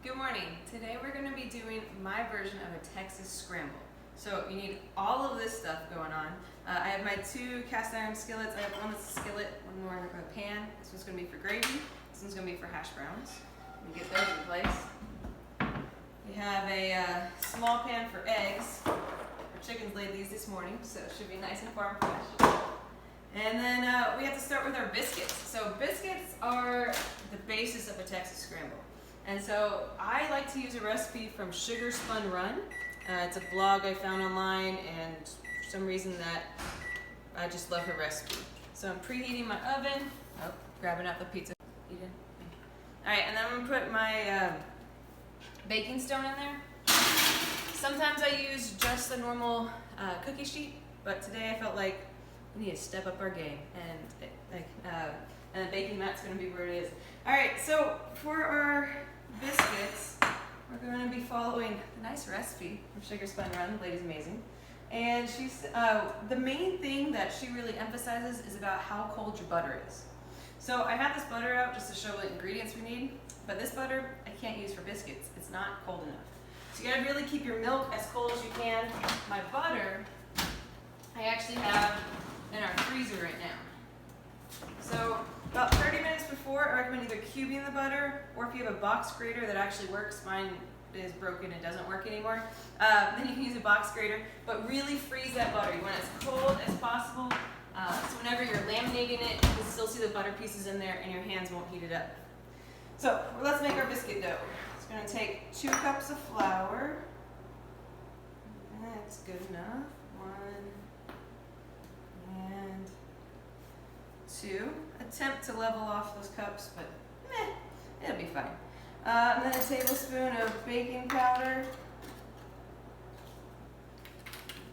Good morning. Today we're going to be doing my version of a Texas scramble. So you need all of this stuff going on. I have my two cast iron skillets. I have one that's a skillet, one more of a pan. This one's going to be for gravy. This one's going to be for hash browns. Let me get those in place. We have a small pan for eggs. Our chickens laid these this morning, so it should be nice and farm fresh. And then we have to start with our biscuits. So biscuits are the basis of a Texas scramble. And so I like to use a recipe from Sugar Spun Run. It's a blog I found online, and for some reason that I just love her recipe. So I'm preheating my oven. Oh, grabbing out the pizza. You did? All right, and then I'm gonna put my baking stone in there. Sometimes I use just a normal cookie sheet, but today I felt like we need to step up our game, and the baking mat's gonna be where it is. All right, so for our biscuits, we're going to be following a nice recipe from Sugar Spun Run. The lady's amazing. And she's the main thing that she really emphasizes is about how cold your butter is. So I have this butter out just to show what ingredients we need, but this butter I can't use for biscuits. It's not cold enough. So you got to really keep your milk as cold as you can. My butter I actually have in our freezer right now. So about 30 minutes before, I recommend either cubing the butter, or if you have a box grater that actually works, mine is broken and doesn't work anymore, then you can use a box grater, but really freeze that butter. You want it as cold as possible, so whenever you're laminating it, you can still see the butter pieces in there and your hands won't heat it up. So let's make our biscuit dough. It's going to take 2 cups of flour. That's good enough. 1 and 2. Attempt to level off those cups, but it'll be fine. And then a tablespoon of baking powder.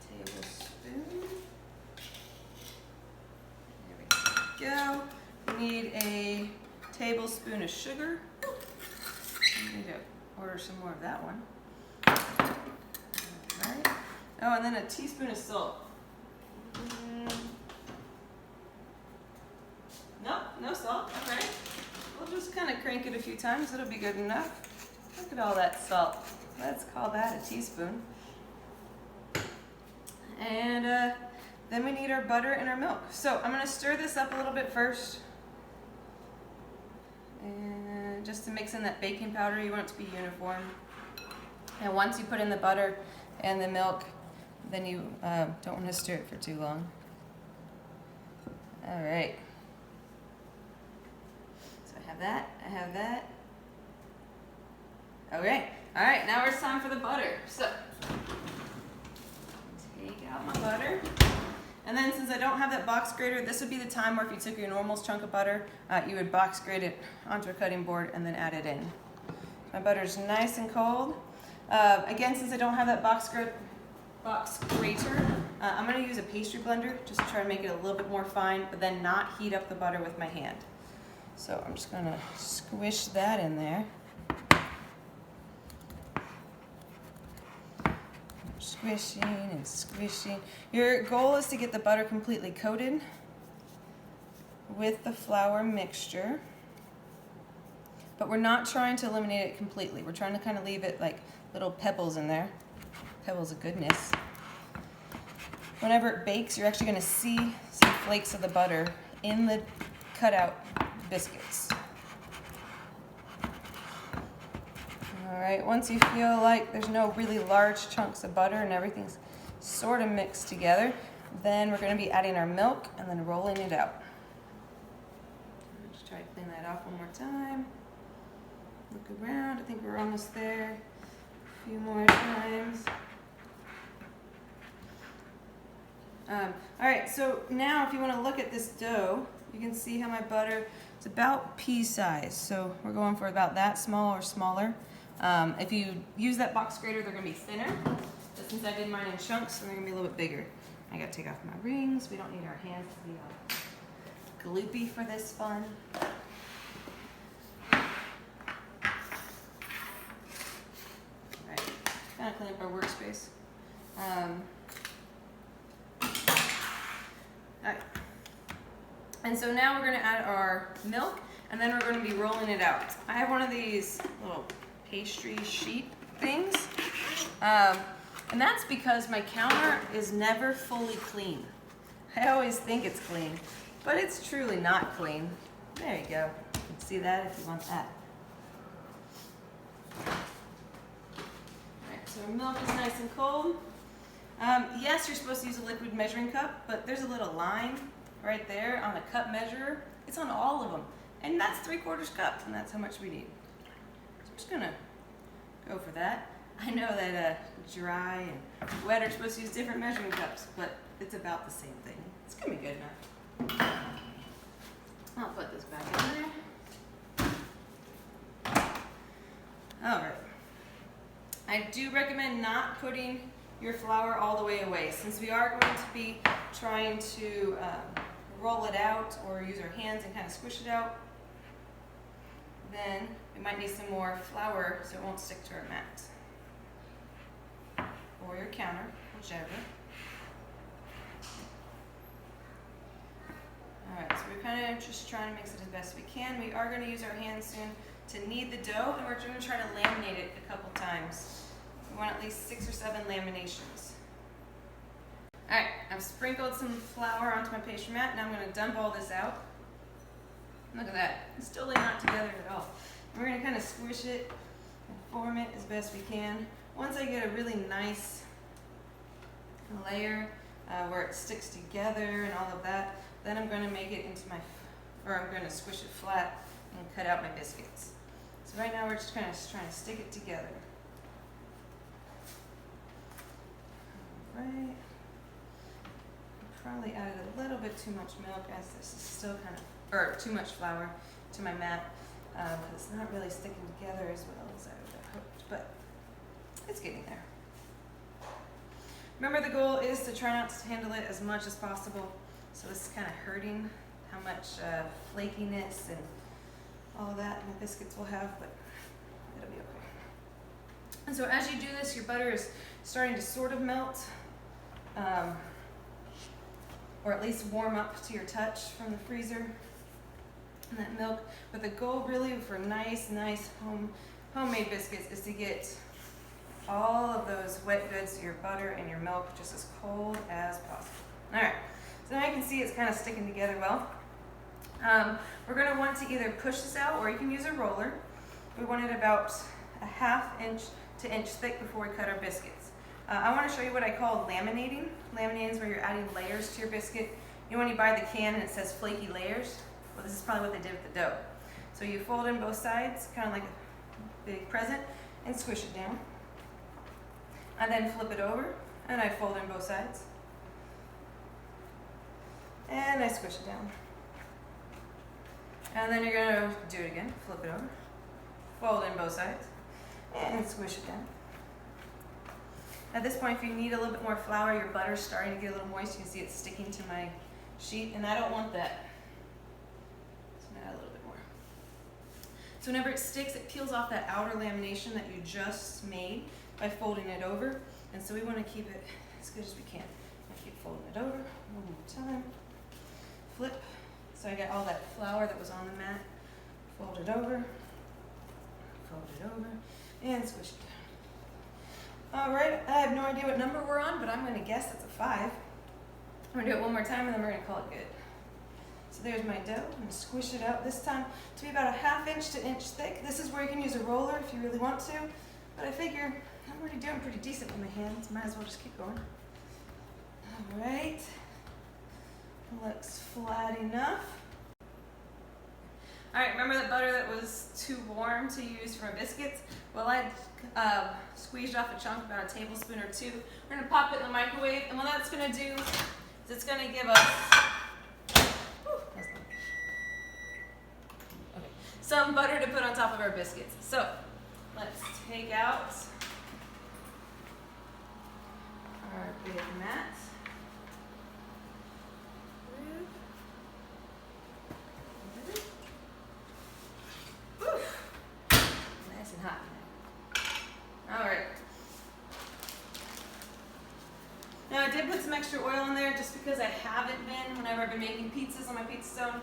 Tablespoon. There we go. We need a tablespoon of sugar. I need to order some more of that one. All right. Oh, and then a teaspoon of salt. No salt, okay. We'll just kind of crank it a few times, it'll be good enough. Look at all that salt. Let's call that a teaspoon. And then we need our butter and our milk. So I'm gonna stir this up a little bit first. And just to mix in that baking powder, you want it to be uniform. And once you put in the butter and the milk, then you don't want to stir it for too long. All right. I have that. Okay, all right, now it's time for the butter. So, take out my butter. And then since I don't have that box grater, this would be the time where if you took your normal chunk of butter, you would box grate it onto a cutting board and then add it in. My butter's nice and cold. Again, since I don't have that box grater, I'm gonna use a pastry blender just to try to make it a little bit more fine, but then not heat up the butter with my hand. So I'm just going to squish that in there. Squishing and squishing. Your goal is to get the butter completely coated with the flour mixture. But we're not trying to eliminate it completely. We're trying to kind of leave it like little pebbles in there. Pebbles of goodness. Whenever it bakes, you're actually going to see some flakes of the butter in the cutout biscuits. All right, once you feel like there's no really large chunks of butter and everything's sort of mixed together, then we're going to be adding our milk and then rolling it out. Just try to clean that off one more time. Look around, I think we're almost there. A few more times. All right, so now if you want to look at this dough, you can see how my butter is about pea size. So we're going for about that small or smaller. If you use that box grater, they're going to be thinner. But since I did mine in chunks, they're going to be a little bit bigger. I got to take off my rings. We don't need our hands to be gloopy for this fun. All right, kind of clean up our workspace. All right. And so now we're going to add our milk, and then we're going to be rolling it out. I have one of these little pastry sheet things. And that's because my counter is never fully clean. I always think it's clean, but it's truly not clean. There you go. You can see that if you want that. Alright, so our milk is nice and cold. Yes, you're supposed to use a liquid measuring cup, but there's a little line right there on the cup measurer. It's on all of them. And that's 3/4 cup, and that's how much we need. So I'm just gonna go for that. I know that dry and wet are supposed to use different measuring cups, but it's about the same thing. It's gonna be good enough. I'll put this back in there. Alright. I do recommend not putting your flour all the way away, since we are going to be trying to roll it out or use our hands and kind of squish it out. Then we might need some more flour so it won't stick to our mat. Or your counter, whichever. Alright, so we're kind of just trying to mix it as best we can. We are going to use our hands soon to knead the dough, and we're going to try to laminate it a couple times. We want at least 6 or 7 laminations. Alright, I've sprinkled some flour onto my pastry mat. Now I'm going to dump all this out. Look at that. It's totally not together at all. We're going to kind of squish it and form it as best we can. Once I get a really nice layer where it sticks together and all of that, then I'm going to make it into I'm going to squish it flat and cut out my biscuits. So right now we're just kind of trying to stick it together. Alright. Probably added a little bit too much milk, as this is still kind of, or too much flour to my mat, because it's not really sticking together as well as I would have hoped, but it's getting there. Remember, the goal is to try not to handle it as much as possible. So this is kind of hurting how much flakiness and all of that my biscuits will have, but it'll be okay. And so as you do this, your butter is starting to sort of melt, or at least warm up to your touch from the freezer and that milk. But the goal really for nice homemade biscuits is to get all of those wet goods, your butter and your milk, just as cold as possible. All right, so now you can see it's kind of sticking together well. We're going to want to either push this out, or you can use a roller. We want it about a 1/2 inch to inch thick before we cut our biscuits. I want to show you what I call laminating. Laminating is where you're adding layers to your biscuit. You know when you buy the can and it says flaky layers? Well, this is probably what they did with the dough. So you fold in both sides, kind of like a big present, and squish it down. I then flip it over, and I fold in both sides. And I squish it down. And then you're going to do it again, flip it over, fold in both sides, and squish it down. At this point, if you need a little bit more flour, your butter's starting to get a little moist. You can see it's sticking to my sheet, and I don't want that. So I'm going to add a little bit more. So whenever it sticks, it peels off that outer lamination that you just made by folding it over. And so we want to keep it as good as we can. I keep folding it over one more time. Flip. So I got all that flour that was on the mat. Fold it over, and squish it down. All right, I have no idea what number we're on, but I'm going to guess it's a 5. I'm going to do it one more time, and then we're going to call it good. So there's my dough. I'm going to squish it out this time to be about a 1/2 inch to inch thick. This is where you can use a roller if you really want to, but I figure I'm already doing pretty decent with my hands. Might as well just keep going. All right. Looks flat enough. All right, remember that butter that was too warm to use for biscuits? Well, I squeezed off a chunk, about a tablespoon or 2. We're gonna pop it in the microwave, and what that's gonna do is it's gonna give us some butter to put on top of our biscuits. So let's take out our big mat. Nice and hot. All right. Now I did put some extra oil in there just because I haven't been whenever I've been making pizzas on my pizza stone.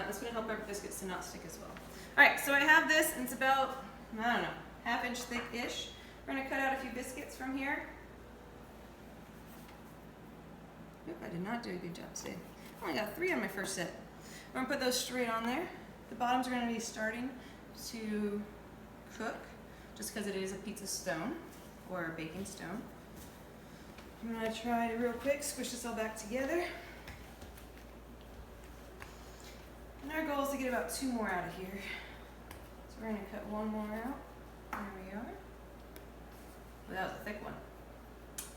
As that's going to help our biscuits to not stick as well. Alright, so I have this, and it's about, I don't know, half-inch thick-ish. We're going to cut out a few biscuits from here. Oop, I did not do a good job today. I only got 3 on my first set. We're going to put those straight on there. The bottoms are going to be starting to cook, just because it is a pizza stone, or a baking stone. I'm going to try to real quick squish this all back together. And our goal is to get about 2 more out of here. So we're going to cut 1 more out. There we are. Well, that was a thick one.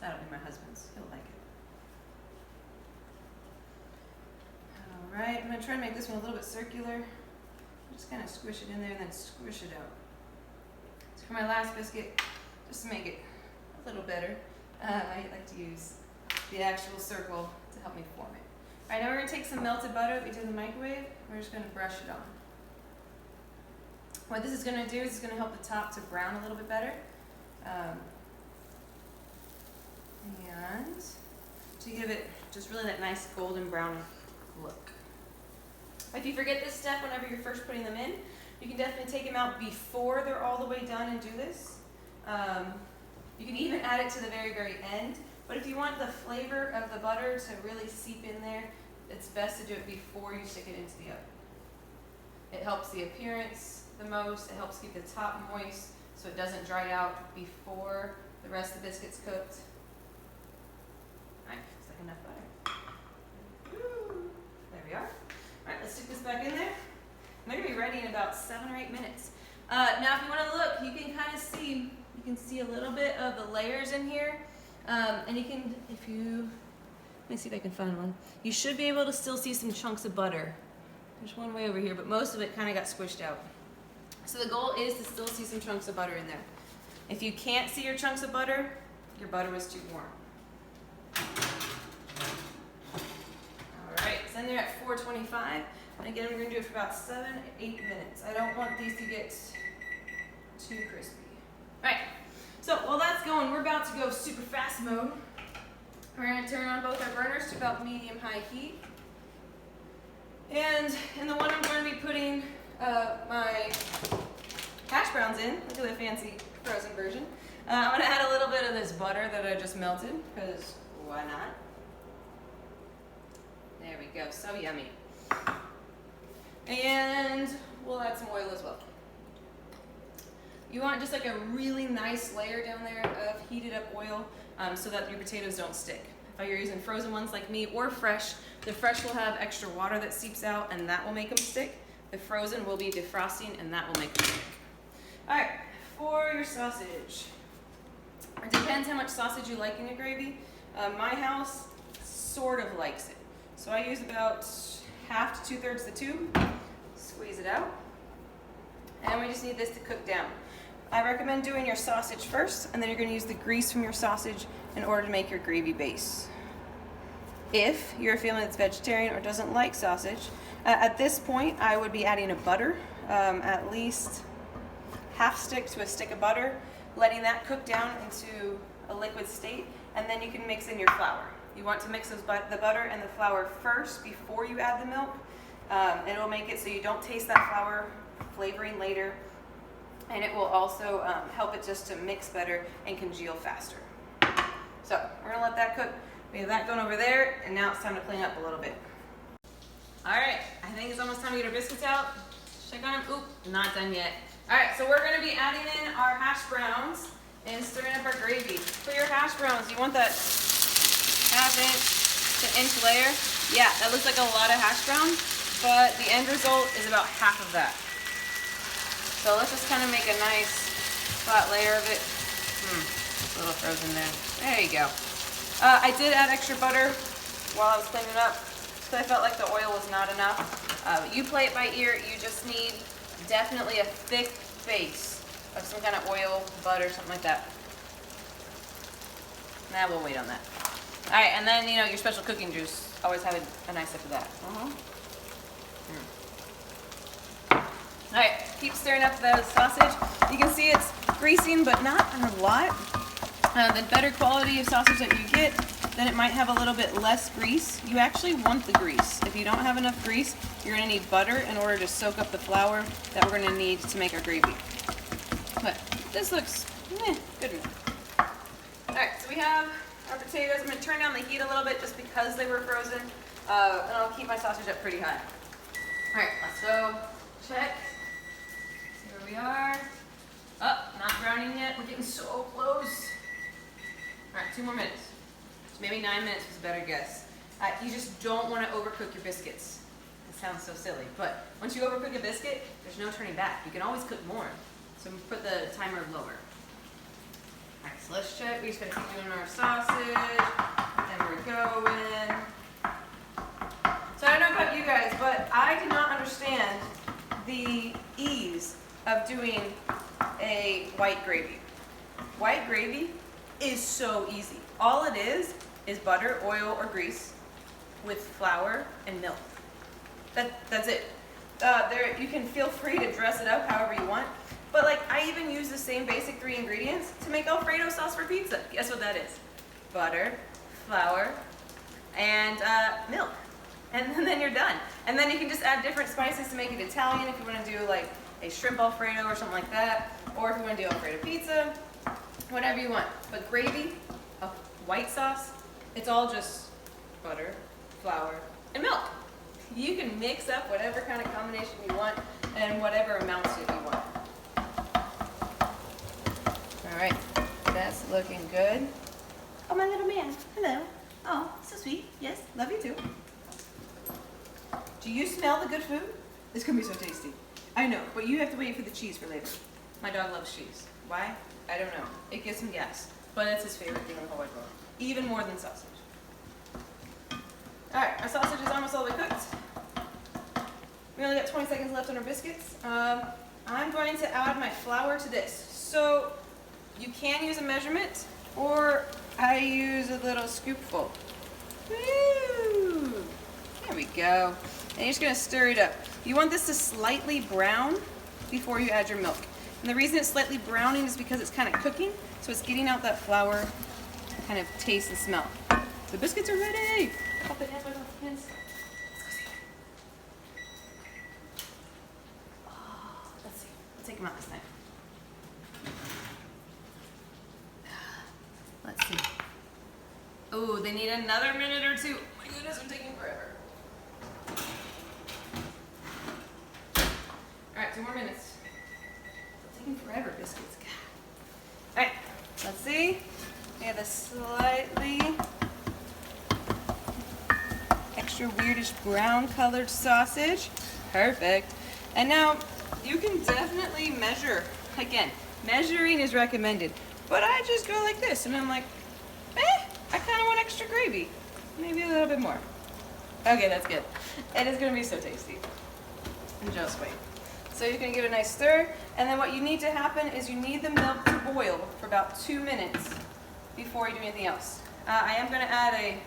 That'll be my husband's. He'll like it. Alright, I'm going to try to make this one a little bit circular. Just kind of squish it in there and then squish it out. So for my last biscuit, just to make it a little better, I like to use the actual circle to help me form it. Alright, now we're going to take some melted butter that we did in the microwave. We're just going to brush it on. What this is going to do is it's going to help the top to brown a little bit better. And to give it just really that nice golden brown look. If you forget this step whenever you're first putting them in, you can definitely take them out before they're all the way done and do this. You can even add it to the very, very end. But if you want the flavor of the butter to really seep in there, it's best to do it before you stick it into the oven. It helps the appearance the most. It helps keep the top moist so it doesn't dry out before the rest of the biscuit's cooked. All right, it's like enough butter. Woo. There we are. All right, let's stick this back in there. They're gonna be ready in about 7 or 8 minutes. Now, if you want to look, you can kind of see. You can see a little bit of the layers in here, and you can, let me see if I can find one. You should be able to still see some chunks of butter. There's one way over here, but most of it kind of got squished out. So the goal is to still see some chunks of butter in there. If you can't see your chunks of butter, your butter was too warm. All right, it's in there at 425, and again, we're gonna do it for about 7 to 8 minutes. I don't want these to get too crispy. All right, so while that's going, we're about to go super fast mode. We're going to turn on both our burners to about medium-high heat. And in the one I'm going to be putting my hash browns in, look at the fancy frozen version. I'm going to add a little bit of this butter that I just melted, because why not? There we go, so yummy. And we'll add some oil as well. You want just like a really nice layer down there of heated up oil so that your potatoes don't stick. If you're using frozen ones like me or fresh, the fresh will have extra water that seeps out and that will make them stick. The frozen will be defrosting and that will make them stick. All right, for your sausage. It depends how much sausage you like in your gravy. My house sort of likes it. So I use about 1/2 to 2/3 the tube. Squeeze it out. And we just need this to cook down. I recommend doing your sausage first, and then you're going to use the grease from your sausage in order to make your gravy base. If you're a family that's vegetarian or doesn't like sausage, at this point I would be adding a butter, at least 1/2 stick to a stick of butter, letting that cook down into a liquid state, and then you can mix in your flour. You want to mix the butter and the flour first before you add the milk. It will make it so you don't taste that flour flavoring later. And it will also help it just to mix better and congeal faster. So we're gonna let that cook. We have that going over there, and now it's time to clean up a little bit. All right, I think it's almost time to get our biscuits out. Check on them. Oop, not done yet. All right, so we're gonna be adding in our hash browns and stirring up our gravy. For your hash browns, you want that 1/2 inch to inch layer. Yeah, that looks like a lot of hash browns, but the end result is about 1/2 of that. So let's just kind of make a nice flat layer of it. A little frozen there. There you go. I did add extra butter while I was cleaning up, so I felt like the oil was not enough. You play it by ear. You just need definitely a thick base of some kind of oil, butter, something like that. Nah, we'll wait on that. All right, and then, your special cooking juice. Always have a nice sip of that. All right, keep stirring up the sausage. You can see it's greasing, but not a lot. The better quality of sausage that you get, then it might have a little bit less grease. You actually want the grease. If you don't have enough grease, you're gonna need butter in order to soak up the flour that we're gonna need to make our gravy. But this looks good enough. All right, so we have our potatoes. I'm gonna turn down the heat a little bit just because they were frozen, and I'll keep my sausage up pretty high. All right, let's go check, see where we are. Oh, not browning yet, we're getting so close. All right, 2 more minutes. So maybe 9 minutes was a better guess. You just don't want to overcook your biscuits. It sounds so silly, but once you overcook a biscuit, there's no turning back. You can always cook more. So put the timer lower. All right, so let's check. We just gotta keep doing our sausage, and we're going. So I don't know about you guys, but I did not understand the ease of doing a white gravy. White gravy is so easy. All it is butter, oil, or grease with flour and milk. That's it. You can feel free to dress it up however you want, but like I even use the same basic 3 ingredients to make Alfredo sauce for pizza. Guess what that is? Butter, flour, and milk. And then you're done. And then you can just add different spices to make it Italian if you want to do like a shrimp Alfredo or something like that, or if you want to do Alfredo pizza, whatever you want. But gravy, a white sauce, it's all just butter, flour, and milk. You can mix up whatever kind of combination you want and whatever amounts you want. All right, that's looking good. Oh, my little man, hello. Oh, so sweet. Yes, love you too. Do you smell the good food? It's gonna be so tasty. I know, but you have to wait for the cheese for later. My dog loves cheese. Why? I don't know. It gives him gas, but it's his favorite thing in the whole wide world. Even more than sausage. All right, our sausage is almost all the way cooked. We only got 20 seconds left on our biscuits. I'm going to add my flour to this. So you can use a measurement, or I use a little scoopful. Woo! There we go. And you're just gonna stir it up. You want this to slightly brown before you add your milk. And the reason it's slightly browning is because it's kind of cooking, so it's getting out that flour kind of taste and smell. The biscuits are ready. Off the hands, off the hands. Let's go see. Oh, let's see. I'll take them out this time. Let's see. Oh, they need another minute or 2. Oh my goodness, I'm taking forever. All right, 2 more minutes. It's taking forever, biscuits. God. All right, let's see. We have a slightly extra weirdish brown colored sausage. Perfect. And now you can definitely measure. Again, measuring is recommended, but I just go like this and I'm like, I kind of want extra gravy. Maybe a little bit more. Okay, that's good. It is gonna be so tasty. Just wait. So you're gonna give it a nice stir, and then what you need to happen is you need the milk to boil for about 2 minutes before you do anything else. I am gonna add a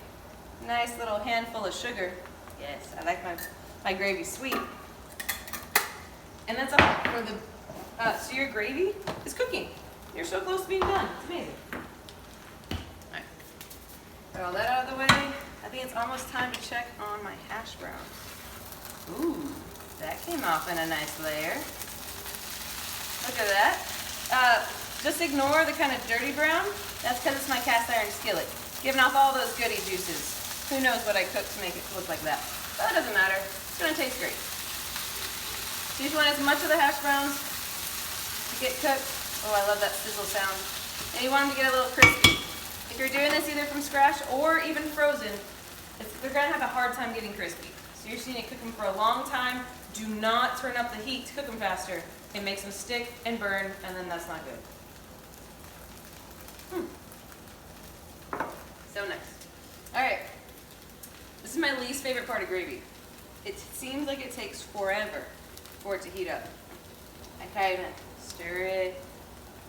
nice little handful of sugar. Yes, I like my gravy sweet. And that's all for the, so your gravy is cooking. You're so close to being done, it's amazing. All right, got all that out of the way. I think it's almost time to check on my hash brown. Ooh, that came off in a nice layer. Look at that. Just ignore the kind of dirty brown. That's because it's my cast iron skillet, giving off all those goody juices. Who knows what I cooked to make it look like that. But that doesn't matter. It's gonna taste great. So you just want as much of the hash browns to get cooked. Oh, I love that sizzle sound. And you want them to get a little crispy. If you're doing this either from scratch or even frozen, they're gonna have a hard time getting crispy. So you're just gonna cook them for a long time. Do not turn up the heat to cook them faster. It makes them stick and burn, and then that's not good. So nice. All right. This is my least favorite part of gravy. It seems like it takes forever for it to heat up. I kind of stir it,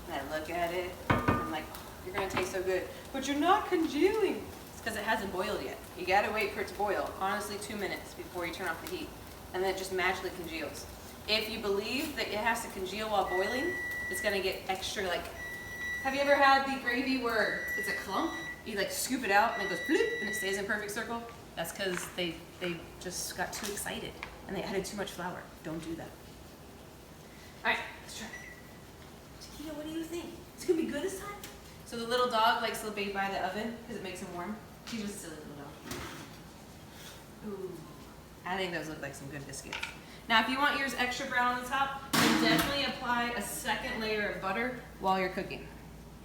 and I look at it, and I'm like, oh, you're gonna taste so good. But you're not congealing. It's because it hasn't boiled yet. You gotta wait for it to boil, honestly 2 minutes before you turn off the heat. And then it just magically congeals. If you believe that it has to congeal while boiling, it's gonna get extra like, have you ever had the gravy where it's a clump you like scoop it out and it goes bloop and it stays in perfect circle, that's because they just got too excited and they added too much flour. Don't do that. All right, let's try. Chiquita, what do you think? It's gonna be good this time? So the little dog likes to bake by the oven because it makes him warm. She's just a silly little dog. Ooh, I think those look like some good biscuits. Now, if you want yours extra brown on the top, then definitely apply a second layer of butter while you're cooking.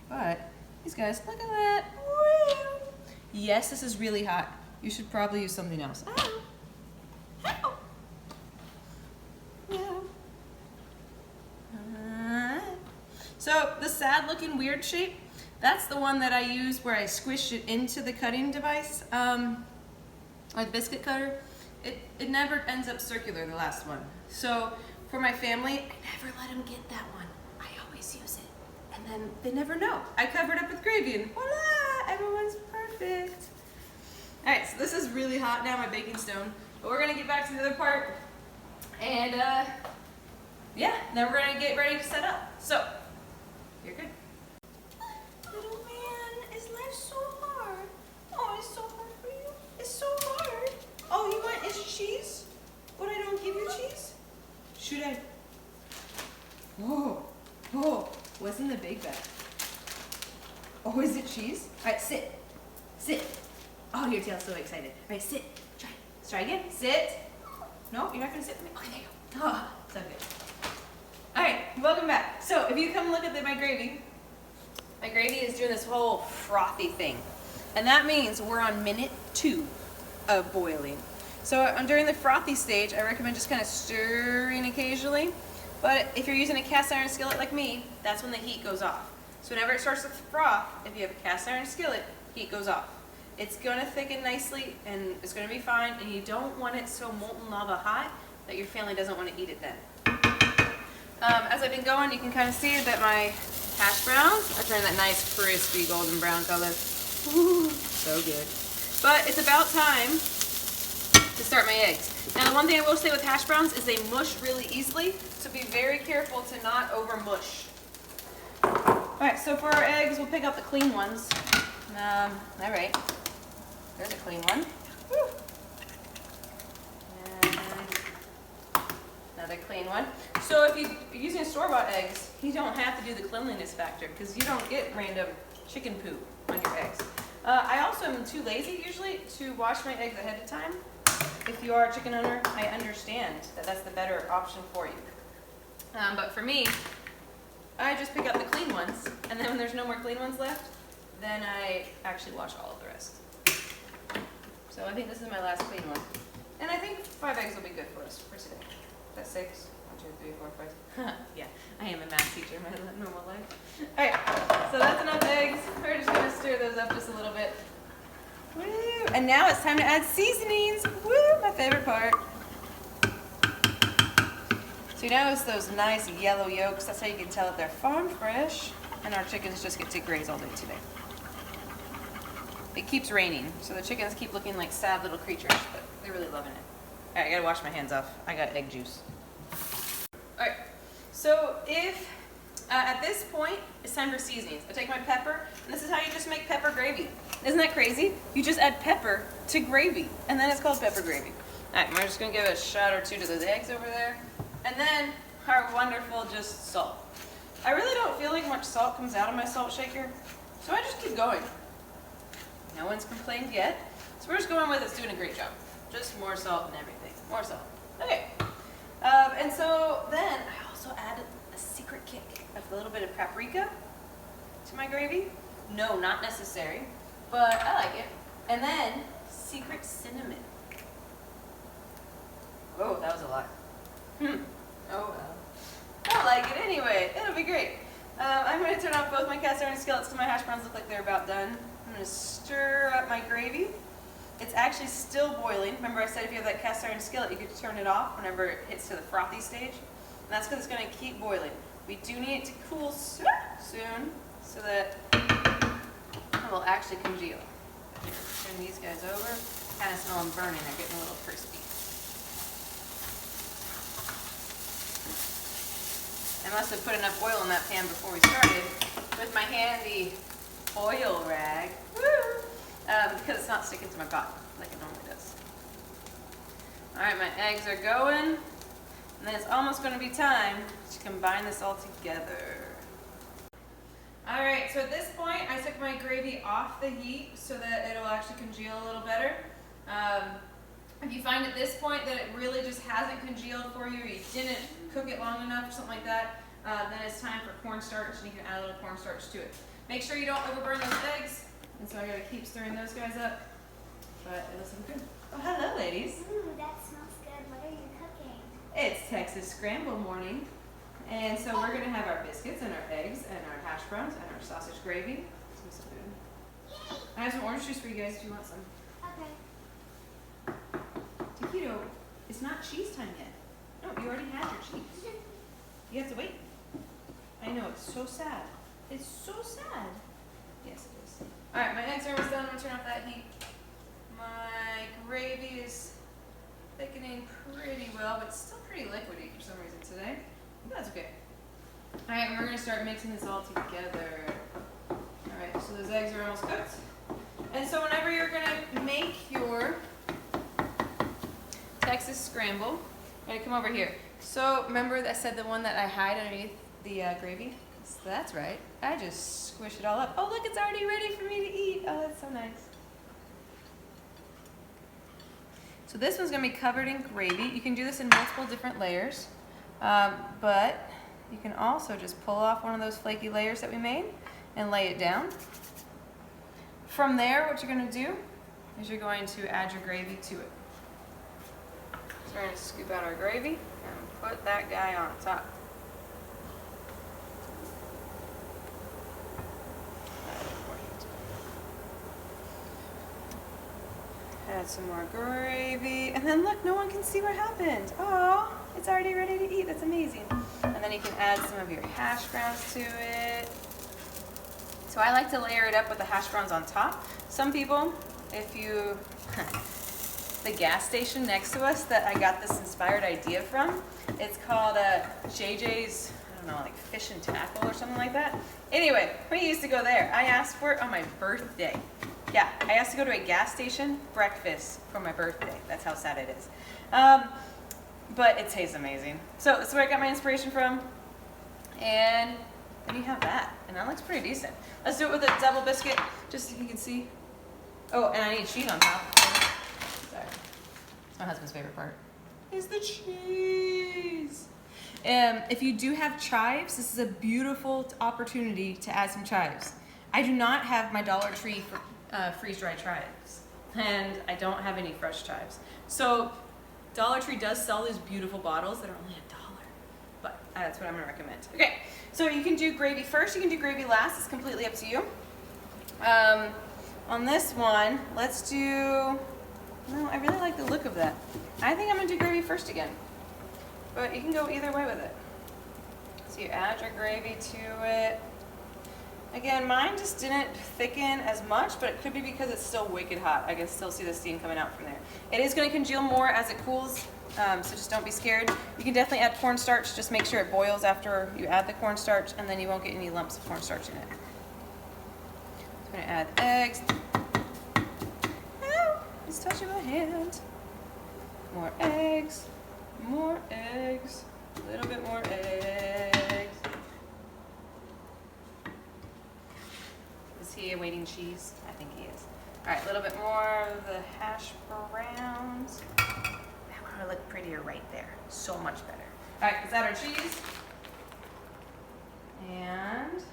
But these guys, look at that. Woo. Yes, this is really hot. You should probably use something else. Ow. Ow. Yeah. So the sad looking weird shape, that's the one that I use where I squish it into the cutting device, like biscuit cutter. It never ends up circular, the last one. So for my family, I never let them get that one. I always use it. And then they never know. I cover it up with gravy and voila, everyone's perfect. All right, so this is really hot now, my baking stone. But we're gonna get back to the other part. And yeah, then we're gonna get ready to set up. So, you're good. Little man, is life so hard? Oh, it's so hard for you? It's so hard. Oh, you want is cheese? What, I don't give you cheese? Should I? Oh, what's in the bake bag? Oh, is it cheese? All right, sit. Oh, your tail's so excited. All right, sit. Try. Let's try again. Sit. No, you're not gonna sit with me? Okay, there you go. Oh, so good. All right, welcome back. So if you come look at my gravy is doing this whole frothy thing. And that means we're on minute 2 of boiling. So during the frothy stage, I recommend just kind of stirring occasionally. But if you're using a cast iron skillet like me, that's when the heat goes off. So whenever it starts to froth, if you have a cast iron skillet, heat goes off. It's gonna thicken nicely and it's gonna be fine, and you don't want it so molten lava hot that your family doesn't want to eat it then. As I've been going, you can kind of see that my hash browns are turning that nice crispy golden brown color. Ooh, so good. But it's about time to start my eggs. Now the one thing I will say with hash browns is they mush really easily, so be very careful to not over mush. Alright, so for our eggs, we'll pick out the clean ones. Alright, there's a clean one. Woo. Another clean one. So if you're using store-bought eggs, you don't have to do the cleanliness factor because you don't get random chicken poop on your eggs. I also am too lazy usually to wash my eggs ahead of time. If you are a chicken owner, I understand that that's the better option for you. But for me, I just pick out the clean ones, and then when there's no more clean ones left, then I actually wash all of the rest. So I think this is my last clean one. And I think 5 eggs will be good for us for today. That's 6. 1, 2, 3, 4, 5. Yeah, I am a math teacher in my normal life. Alright, so that's enough eggs. We're just going to stir those up just a little bit. Woo! And now it's time to add seasonings. Woo! My favorite part. So you notice those nice yellow yolks. That's how you can tell that they're farm fresh. And our chickens just get to graze all day today. It keeps raining, so the chickens keep looking like sad little creatures, but they're really loving it. Alright, I gotta wash my hands off. I got egg juice. Alright, so if at this point it's time for seasonings. I take my pepper, and this is how you just make pepper gravy. Isn't that crazy? You just add pepper to gravy, and then it's called pepper gravy. Alright, we're just gonna give a shot or 2 to those eggs over there, and then our wonderful just salt. I really don't feel like much salt comes out of my salt shaker, so I just keep going. No one's complained yet, so we're just going with it's doing a great job. Just more salt and everything. More salt. Okay. And so then I also added a secret kick of a little bit of paprika to my gravy. No, not necessary, but I like it. And then secret cinnamon. Whoa, that was a lot. Oh well. I like it anyway. It'll be great. I'm going to turn off both my cast iron skillets because my hash browns look like they're about done. I'm going to stir up my gravy. It's actually still boiling. Remember I said if you have that cast iron skillet, you could turn it off whenever it hits to the frothy stage. And that's because it's going to keep boiling. We do need it to cool soon so that it will actually congeal. Turn these guys over. Kind of smell them burning. They're getting a little crispy. I must have put enough oil in that pan before we started with my handy foil rag. Woo! Because it's not sticking to my pot like it normally does. All right, my eggs are going. And then it's almost going to be time to combine this all together. All right, so at this point, I took my gravy off the heat so that it'll actually congeal a little better. If you find at this point that it really just hasn't congealed for you, or you didn't cook it long enough or something like that, then it's time for cornstarch, and you can add a little cornstarch to it. Make sure you don't overburn those eggs, and so I gotta keep stirring those guys up, but it'll sound good. Oh, hello, ladies. Ooh, that smells good. What are you cooking? It's Texas Scramble morning, and so we're gonna have our biscuits and our eggs and our hash browns and our sausage gravy. It's gonna be so good. I have some orange juice for you guys if you want some. Okay. Taquito, it's not cheese time yet. No, you already had your cheese. You have to wait. I know, it's so sad. It's so sad. Yes, it is. All right, my eggs are almost done. I'm gonna turn off that heat. My gravy is thickening pretty well, but it's still pretty liquidy for some reason today. But that's okay. All right, we're gonna start mixing this all together. All right, so those eggs are almost cooked. And so whenever you're gonna make your Texas Scramble, I'm gonna come over here. So remember I said the one that I hide underneath the gravy? So that's right. I just squish it all up. Oh look, it's already ready for me to eat. Oh, that's so nice. So this one's gonna be covered in gravy. You can do this in multiple different layers, but you can also just pull off one of those flaky layers that we made and lay it down. From there, what you're gonna do is you're going to add your gravy to it. So we're going to scoop out our gravy and put that guy on top. Add some more gravy, and then look, no one can see what happened. Oh, it's already ready to eat. That's amazing. And then you can add some of your hash browns to it. So I like to layer it up with the hash browns on top. Some people, if you... the gas station next to us that I got this inspired idea from. It's called JJ's, I don't know, like fish and tackle or something like that. Anyway, we used to go there. I asked for it on my birthday. Yeah, I asked to go to a gas station breakfast for my birthday. That's how sad it is. But it tastes amazing. So that's where I got my inspiration from. And then you have that. And that looks pretty decent. Let's do it with a double biscuit, just so you can see. Oh, and I need cheese on top. Sorry. It's my husband's favorite part. Is the cheese. If you do have chives, this is a beautiful opportunity to add some chives. I do not have my Dollar Tree freeze-dried chives, and I don't have any fresh chives. So Dollar Tree does sell these beautiful bottles that are only $1, but that's what I'm gonna recommend. Okay, so you can do gravy first, you can do gravy last, it's completely up to you. On this one, let's do, no, I really like the look of that. I think I'm gonna do gravy first again, but you can go either way with it. So you add your gravy to it. Again, mine just didn't thicken as much, but it could be because it's still wicked hot. I can still see the steam coming out from there. It is going to congeal more as it cools, so just don't be scared. You can definitely add cornstarch. Just make sure it boils after you add the cornstarch, and then you won't get any lumps of cornstarch in it. I'm going to add eggs. Ow, it's touching my hand. More eggs, a little bit more eggs. Is he awaiting cheese? I think he is. All right, a little bit more of the hash browns. That one would look prettier right there. So much better. All right, let's add our cheese. And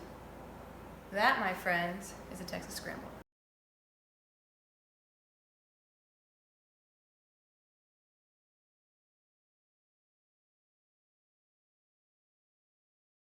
that, my friends, is a Texas Scramble.